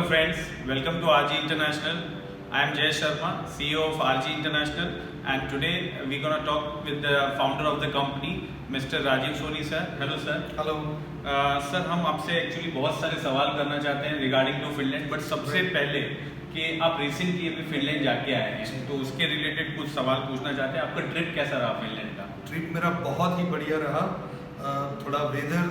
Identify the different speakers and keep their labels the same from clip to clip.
Speaker 1: friends, welcome to RG International. I am Jay Sharma, CEO of RG International, and today we're going to talk with the founder of the company, Mr. Rajiv Soni sir. Hello sir.
Speaker 2: Hello
Speaker 1: sir हम आपसे actually बहुत सारे सवाल करना चाहते हैं regarding to Finland, but सबसे पहले कि आप रिसेंटली अभी फिनलैंड जाके आए हैं तो उसके रिलेटेड कुछ सवाल पूछना चाहते हैं। आपका ट्रिप कैसा रहा फिनलैंड का?
Speaker 2: ट्रिप मेरा बहुत ही बढ़िया रहा। थोड़ा वेदर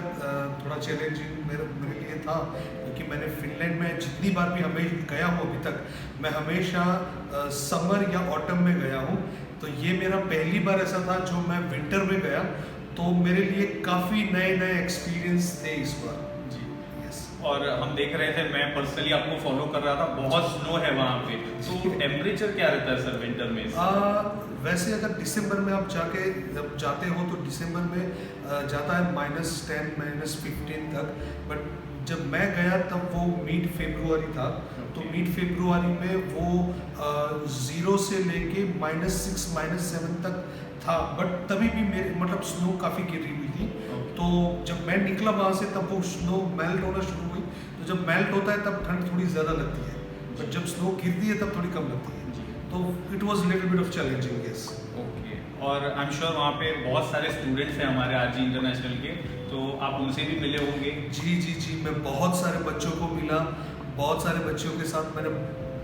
Speaker 2: थोड़ा चैलेंजिंग मेरे लिए था, क्योंकि मैंने फिनलैंड में जितनी बार भी हमें गया हूँ अभी तक, मैं हमेशा समर या ऑटम में गया हूँ। तो ये मेरा पहली बार ऐसा था जो मैं विंटर में गया, तो मेरे लिए काफ़ी नए नए एक्सपीरियंस थे इस बार।
Speaker 1: जी
Speaker 2: यस।
Speaker 1: और हम देख रहे थे, मैं पर्सनली आपको फॉलो कर रहा था, बहुत स्नो है वहाँ पे, तो टेम्परेचर क्या रहता है सर विंटर में?
Speaker 2: वैसे अगर दिसंबर में आप जब जाते हो तो दिसंबर में जाता है -10 -15 तक, बट जब मैं गया तब वो मिड फरवरी था। तो मिड फरवरी में वो 0 से लेके -6 -7 तक था, बट तभी भी मेरे मतलब स्नो काफ़ी गिरी हुई थी। तो जब मैं निकला वहाँ से तब वो स्नो मेल्ट होना शुरू हुई। तो जब मेल्ट होता है तब ठंड थोड़ी ज़्यादा लगती है, बट जब स्नो गिरती है तब थोड़ी कम लगती है। तो it was little bit of challenging. Yes.
Speaker 1: Okay. और आई एम श्योर वहाँ पे बहुत सारे स्टूडेंट्स हैं हमारे आरजी इंटरनेशनल के, तो आप उनसे भी मिले होंगे।
Speaker 2: जी, मैं बहुत सारे बच्चों को मिला। बहुत सारे बच्चों के साथ मैंने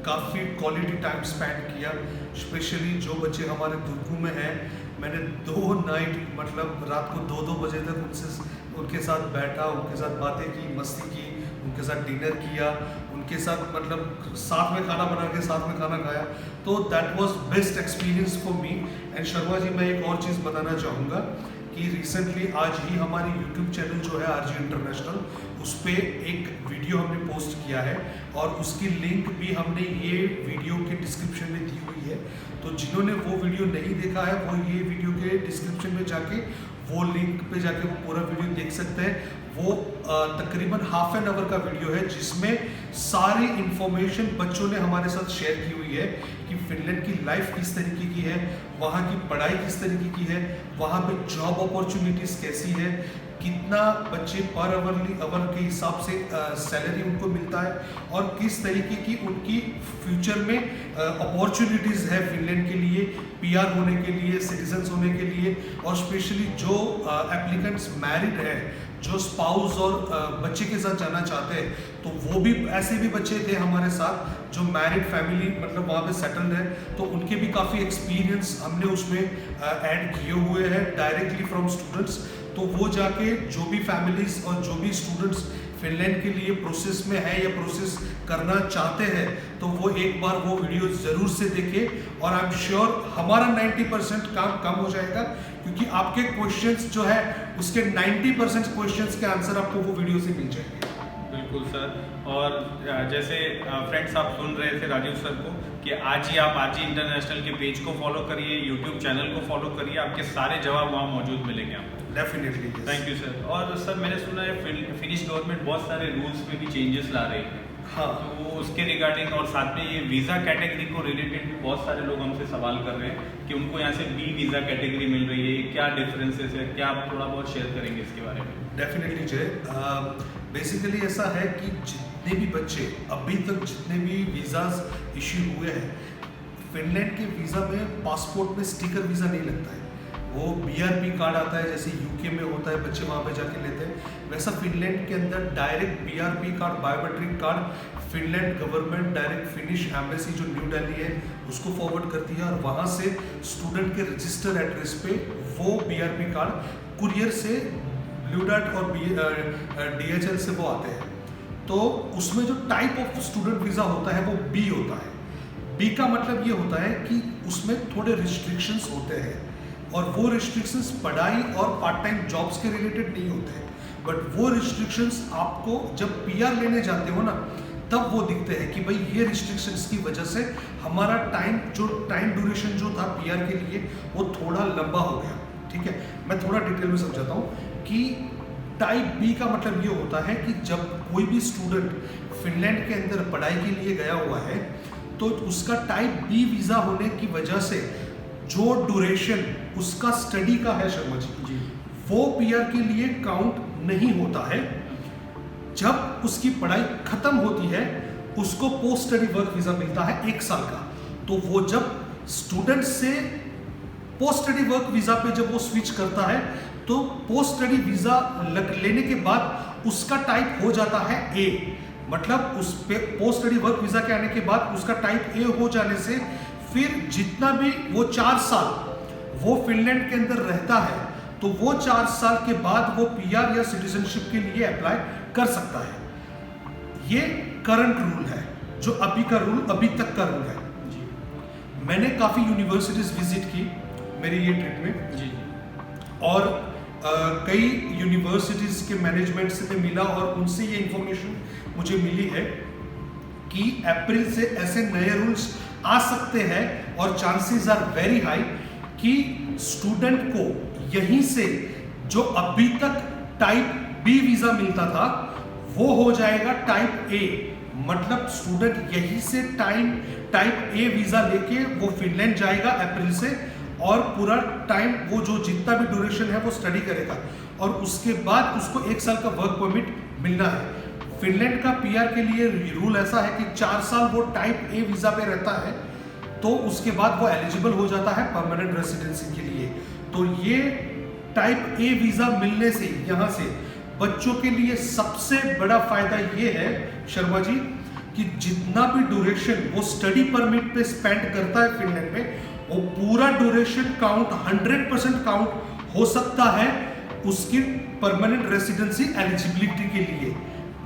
Speaker 2: काफ़ी क्वालिटी टाइम स्पेंड किया। स्पेशली जो बच्चे हमारे दुर्गू में हैं, मैंने 2 नाइट मतलब रात को 2-2 बजे तक उनके साथ बैठा, उनके साथ बातें की, मस्ती की, उनके साथ डिनर किया, उनके साथ मतलब साथ में खाना बना के साथ में खाना खाया। तो that was best experience for me. And Sharma ji, मैं एक और चीज़ बताना चाहूँगा कि रिसेंटली आज ही हमारी यूट्यूब चैनल जो है आरजी इंटरनेशनल, उस पर एक वीडियो हमने पोस्ट किया है और उसकी लिंक भी हमने ये वीडियो के डिस्क्रिप्शन में दी हुई है। तो जिन्होंने वो वीडियो नहीं देखा है वो ये वीडियो के डिस्क्रिप्शन में जाके वो लिंक पे जाके वो पूरा वीडियो देख सकते हैं। वो तकरीबन ½ एन आवर का वीडियो है, जिसमें सारी इंफॉर्मेशन बच्चों ने हमारे साथ शेयर की हुई है कि फिनलैंड की लाइफ किस तरीके की है, वहाँ की पढ़ाई किस तरीके की है, वहाँ पे जॉब अपॉर्चुनिटीज़ कैसी है, कितना बच्चे पर आवर के हिसाब से सैलरी उनको मिलता है, और किस तरीके की उनकी फ्यूचर में अपॉर्चुनिटीज़ है फिनलैंड के लिए, पीआर होने के लिए, सिटीजन्स होने के लिए। और स्पेशली जो एप्लीकेंट्स मैरिड है, जो स्पाउस और बच्चे के साथ जाना चाहते हैं, तो वो भी ऐसे भी बच्चे थे हमारे साथ जो मैरिड फैमिली मतलब वहाँ पे सेटल्ड है। तो उनके भी काफ़ी एक्सपीरियंस हमने उसमें ऐड किए हुए हैं डायरेक्टली फ्रॉम स्टूडेंट्स। तो वो जाके जो भी फैमिलीज और जो भी स्टूडेंट्स फिनलैंड के लिए प्रोसेस में है या प्रोसेस करना चाहते हैं, तो वो एक बार वो वीडियो ज़रूर से देखें। और आई एम श्योर हमारा 90% काम कम हो जाएगा, क्योंकि आपके क्वेश्चंस जो है उसके 90% क्वेश्चंस के आंसर आपको वो वीडियो से मिल जाएंगे।
Speaker 1: बिल्कुल सर। और जैसे फ्रेंड्स आप सुन रहे थे राजीव सर को कि आज ही आप आरजी इंटरनेशनल के पेज को फॉलो करिए, यूट्यूब चैनल को फॉलो करिए, आपके सारे जवाब वहाँ मौजूद मिलेंगे आपको।
Speaker 2: डेफिनेटली।
Speaker 1: Thank you sir. और सर मैंने सुना है फिनिश गवर्नमेंट बहुत सारे रूल्स में भी चेंजेस ला रही है।
Speaker 2: हाँ।
Speaker 1: तो उसके रिगार्डिंग और साथ में ये वीज़ा कैटेगरी को रिलेटेड भी बहुत सारे लोग हमसे सवाल कर रहे हैं कि उनको यहाँ से बी वीज़ा कैटेगरी मिल रही है, क्या डिफरेंसेस है, क्या आप थोड़ा बहुत शेयर करेंगे इसके बारे में?
Speaker 2: डेफिनेटली जय, बेसिकली ऐसा है कि जितने भी बच्चे अभी तक जितने भी वीज़ाज इश्यू हुए हैं, फिनलैंड के वीज़ा में पासपोर्ट में स्टिकर वीज़ा नहीं लगता है। वो BRP कार्ड आता है, जैसे यूके में होता है, बच्चे वहाँ पे जाके लेते हैं, वैसा फिनलैंड के अंदर direct BRP card, biometric card Finland government direct finish embassy जो न्यू दिल्ली है उसको फॉरवर्ड करती है, और वहाँ से स्टूडेंट के रजिस्टर एड्रेस पे वो BRP कार्ड कुरियर से ब्लू डार्ट और DHL से वो आते हैं। तो उसमें जो टाइप ऑफ स्टूडेंट वीज़ा होता है वो B होता है। B का मतलब ये होता है कि उसमें थोड़े रिस्ट्रिक्शंस होते हैं, और वो रिस्ट्रिक्शंस पढ़ाई और पार्ट टाइम जॉब्स के रिलेटेड नहीं होते हैं, बट वो रिस्ट्रिक्शंस आपको जब PR लेने जाते हो ना, तब वो दिखते हैं कि भाई ये रिस्ट्रिक्शंस की वजह से हमारा टाइम ड्यूरेशन जो था PR के लिए वो थोड़ा लंबा हो गया। ठीक है, मैं थोड़ा डिटेल में समझाता हूँ कि टाइप B का मतलब ये होता है कि जब कोई भी स्टूडेंट फिनलैंड के अंदर पढ़ाई के लिए गया हुआ है, तो उसका टाइप B वीज़ा होने की वजह से जो ड्यूरेशन उसका स्टडी का है शर्मा जी, वो PR के लिए काउंट नहीं होता है। जब उसकी पढ़ाई खत्म होती है उसको पोस्ट स्टडी वर्क वीजा मिलता है 1 साल का। तो वो जब स्टूडेंट से पोस्ट स्टडी वर्क वीजा पे जब वो स्विच करता है तो पोस्ट स्टडी वीजा लेने के बाद उसका टाइप हो जाता है ए। मतलब उस पे पोस्ट स्टडी वर्क वीजा के आने के बाद उसका टाइप ए हो जाने से फिर जितना भी वो 4 साल वो फिनलैंड के अंदर रहता है तो वो 4 साल के बाद वो पीआर या सिटीजनशिप के लिए अप्लाई कर सकता है। ये करंट रूल है, जो अभी तक का रूल है। मैंने काफी यूनिवर्सिटीज विजिट की मेरी ये ट्रिप में
Speaker 1: जी।
Speaker 2: और कई यूनिवर्सिटीज के मैनेजमेंट से मैं मिला और उनसे ये इंफॉर्मेशन मुझे मिली है कि अप्रैल से ऐसे नए रूल्स आ सकते हैं और चांसेस आर वेरी हाई कि स्टूडेंट को यहीं से जो अभी तक टाइप बी वीजा मिलता था वो हो जाएगा टाइप ए। मतलब स्टूडेंट यहीं से टाइप ए वीजा लेके वो फिनलैंड जाएगा अप्रैल से और पूरा टाइम वो जो जितना भी ड्यूरेशन है वो स्टडी करेगा और उसके बाद उसको 1 साल का वर्क परमिट मिलना है। फिनलैंड का पीआर के लिए रूल ऐसा है कि 4 साल वो टाइप ए वीजा पे रहता है तो उसके बाद वो एलिजिबल हो जाता है परमानेंट रेसिडेंसी के लिए। तो ये टाइप ए वीजा मिलने से यहाँ से बच्चों के लिए सबसे बड़ा फायदा ये है शर्मा जी कि जितना भी ड्यूरेशन वो स्टडी परमिट पे स्पेंड करता है फिनलैंड में वो पूरा ड्यूरेशन काउंट 100% काउंट हो सकता है उसकी परमानेंट रेसिडेंसी एलिजिबिलिटी के लिए।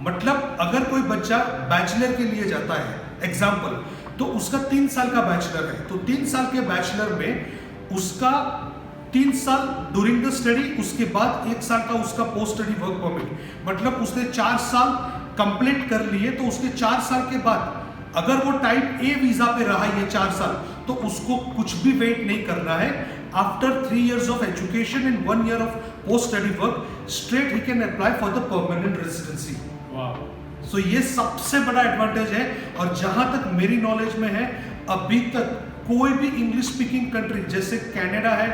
Speaker 2: मतलब अगर कोई बच्चा बैचलर के लिए जाता है एग्जाम्पल तो उसका 3 साल का बैचलर है तो 3 साल के बैचलर में उसका 3 साल ड्यूरिंग द स्टडी उसके बाद 1 साल का उसका पोस्ट स्टडी वर्क परमिट। मतलब उसने 4 साल कंप्लीट कर लिए तो उसके 4 साल के बाद अगर वो टाइप ए वीजा पे रहा ये 4 साल तो उसको कुछ भी वेट नहीं करना है। After 3 years of education and 1 year of post study work straight he can apply for the permanent residency. So ये सबसे बड़ा एडवांटेज है और जहां तक मेरी नॉलेज में है अभी तक कोई भी इंग्लिश स्पीकिंग कंट्री जैसे कनाडा है,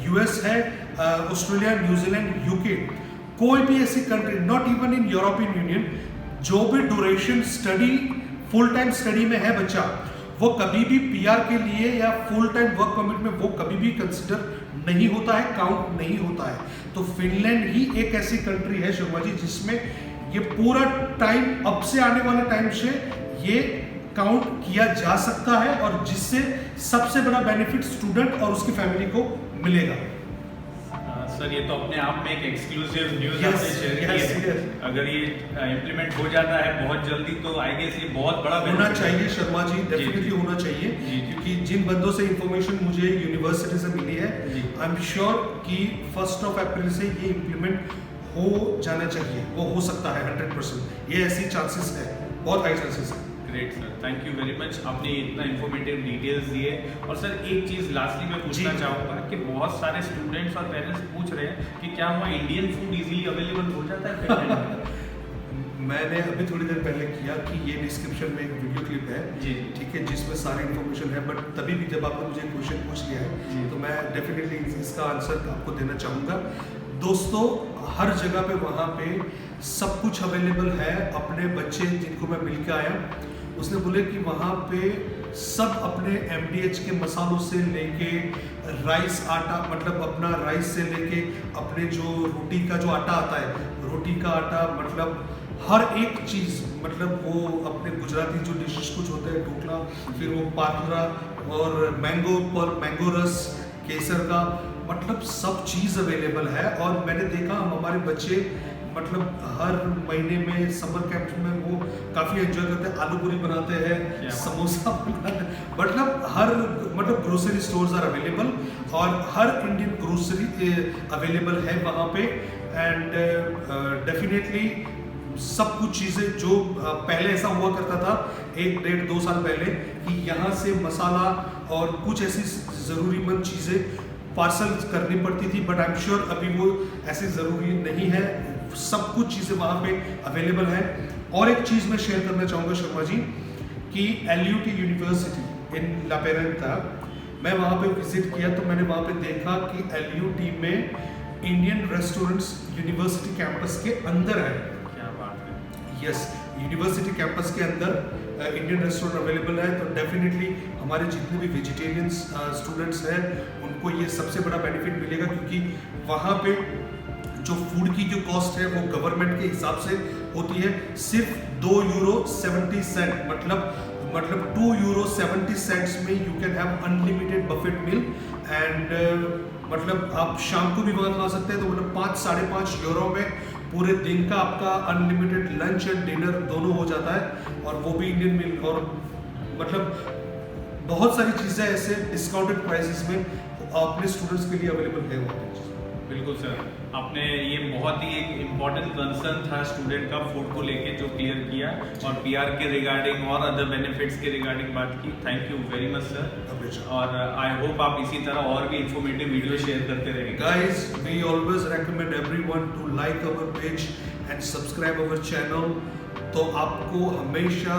Speaker 2: यूएस है, ऑस्ट्रेलिया, न्यूजीलैंड, यूके, कोई भी ऐसी country not even in European union जो भी duration study full time study में है बच्चा वो कभी भी पीआर के लिए या फुल टाइम वर्क परमिट में वो कभी भी कंसिडर नहीं होता है, काउंट नहीं होता है। तो फिनलैंड ही एक ऐसी कंट्री है शर्मा जी जिसमें ये पूरा टाइम अब से आने वाले टाइम से ये काउंट किया जा सकता है और जिससे सबसे बड़ा बेनिफिट स्टूडेंट और उसकी फैमिली को मिलेगा।
Speaker 1: सर ये तो अपने आप में एक एक्सक्लूसिव न्यूज़ आपने शेयर की है। अगर ये इम्प्लीमेंट हो जाता है बहुत जल्दी तो आई गेस ये बहुत बड़ा
Speaker 2: होना चाहिए शर्मा जी, डेफिनेटली होना चाहिए क्योंकि जिन बंदों से इंफॉर्मेशन मुझे यूनिवर्सिटी से मिली है आई एम श्योर कि 1 अप्रैल से ये इम्प्लीमेंट हो जाना चाहिए। वो हो सकता है 100%, ये ऐसी चांसेस है, बहुत हाई चांसेस है।
Speaker 1: Great sir, thank you very much, आपने इतना इन्फॉर्मेटिव डिटेल्स दिए। और सर एक चीज़ लास्टली मैं पूछना चाहूँगा कि बहुत सारे स्टूडेंट्स और पेरेंट्स पूछ रहे हैं कि क्या वहाँ इंडियन फूड इजीली अवेलेबल हो जाता है फिनलैंड में?
Speaker 2: मैंने अभी थोड़ी देर पहले किया कि ये डिस्क्रिप्शन में एक वीडियो क्लिप है
Speaker 1: जी,
Speaker 2: ठीक है, जिसमें सारी इन्फॉर्मेशन है। बट तभी भी जब आपने मुझे क्वेश्चन पूछ लिया है तो मैं डेफिनेटली इसका आंसर आपको देना चाहूँगा। दोस्तों हर जगह पे वहाँ पे सब कुछ अवेलेबल है। अपने बच्चे जिनको मैं मिल के आया उसने बोले कि वहाँ पे सब अपने MDH के मसालों से लेके राइस आटा, मतलब अपना राइस से लेके अपने जो रोटी का जो आटा आता है, रोटी का आटा, मतलब हर एक चीज़, मतलब वो अपने गुजराती जो डिशेस कुछ होते हैं, ढोकला, फिर वो पात्रा और मैंगो रस, केसर का, मतलब सब चीज़ अवेलेबल है। और मैंने देखा हमारे बच्चे मतलब हर महीने में समर कैंप में वो काफ़ी एंजॉय करते हैं, आलू पूरी बनाते हैं, समोसा बनाते हैं, मतलब ग्रोसरी स्टोर्स आर अवेलेबल और हर इंडियन ग्रोसरी अवेलेबल है वहाँ पे। एंड डेफिनेटली सब कुछ चीज़ें जो पहले ऐसा हुआ करता था 1, 1.5, 2 साल पहले कि यहाँ से मसाला और कुछ ऐसी ज़रूरीमंद चीज़ें पार्सल करनी पड़ती थी, बट आई एम श्योर अभी वो ऐसे ज़रूरी नहीं है, सब कुछ चीज़ें वहाँ पे अवेलेबल है। और एक चीज़ मैं शेयर करना चाहूँगा शर्मा जी कि LUT यूनिवर्सिटी इन ला पेरेंटा, मैं वहाँ पे विजिट किया तो मैंने वहाँ पे देखा कि LUT में इंडियन रेस्टोरेंट्स यूनिवर्सिटी कैंपस के अंदर है।
Speaker 1: क्या बात है।
Speaker 2: यस, यूनिवर्सिटी कैंपस के अंदर इंडियन रेस्टोरेंट अवेलेबल है। तो डेफिनेटली हमारे जितने भी वेजिटेरियन स्टूडेंट्स हैं उनको ये सबसे बड़ा बेनिफिट मिलेगा, क्योंकि वहाँ पे जो फूड की जो कॉस्ट है वो गवर्नमेंट के हिसाब से होती है, सिर्फ €2.70, मतलब €2.70 में you can have unlimited buffet meal. And मतलब आप शाम को भी वहाँ खा सकते हैं, तो मतलब 5-5.5 € में पूरे दिन का आपका अनलिमिटेड लंच एंड डिनर दोनों हो जाता है, और वो भी इंडियन मील। और मतलब बहुत सारी चीज़ें ऐसे डिस्काउंटेड प्राइसेस में अपने स्टूडेंट्स के लिए अवेलेबल है वहाँ पे।
Speaker 1: बिल्कुल सर, आपने ये बहुत ही एक इम्पॉर्टेंट कंसर्न था स्टूडेंट का फूड को लेके जो क्लियर किया, और पीआर के रिगार्डिंग और अदर बेनिफिट्स के रिगार्डिंग बात की। Thank you very much sir, और आई होप आप इसी तरह और भी इंफॉर्मेटिव वीडियो शेयर करते रहेंगे।
Speaker 2: Guys, we always recommend everyone to like our page and subscribe our channel। तो आपको हमेशा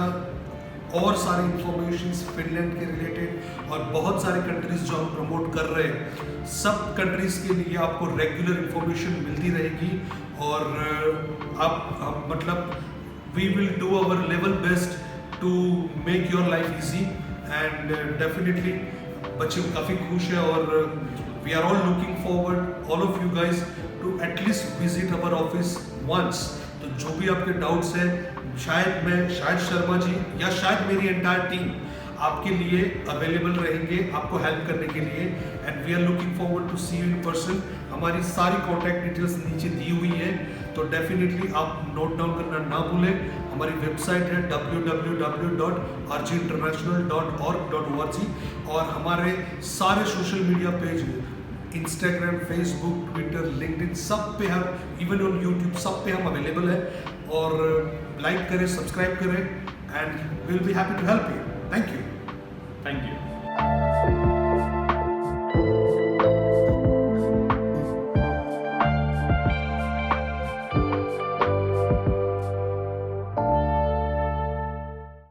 Speaker 2: और सारी इंफॉर्मेशन फिनलैंड के रिलेटेड और बहुत सारे कंट्रीज जो हम प्रमोट कर रहे हैं, सब कंट्रीज के लिए आपको रेगुलर इंफॉर्मेशन मिलती रहेगी। और आप मतलब we will do our level best to make your life easy. And definitely बच्चे काफ़ी खुश हैं, और we are all looking forward all of you guys to at least visit our office once. तो जो भी आपके डाउट्स हैं, शायद शर्मा जी या शायद मेरी एंटायर टीम आपके लिए अवेलेबल रहेंगे आपको हेल्प करने के लिए। And we are looking forward to see you in person. हमारी सारी कॉन्टैक्ट डिटेल्स नीचे दी हुई है, तो डेफिनेटली आप नोट डाउन करना ना भूलें। हमारी वेबसाइट है www.rginternational.org, और हमारे सारे social media page Instagram, Facebook, Twitter, LinkedIn सब पे हम, इवन ऑन यूट्यूब सब पे हम अवेलेबल है। और लाइक करें, सब्सक्राइब करें, and will be happy to help you. Thank you.
Speaker 1: Thank you.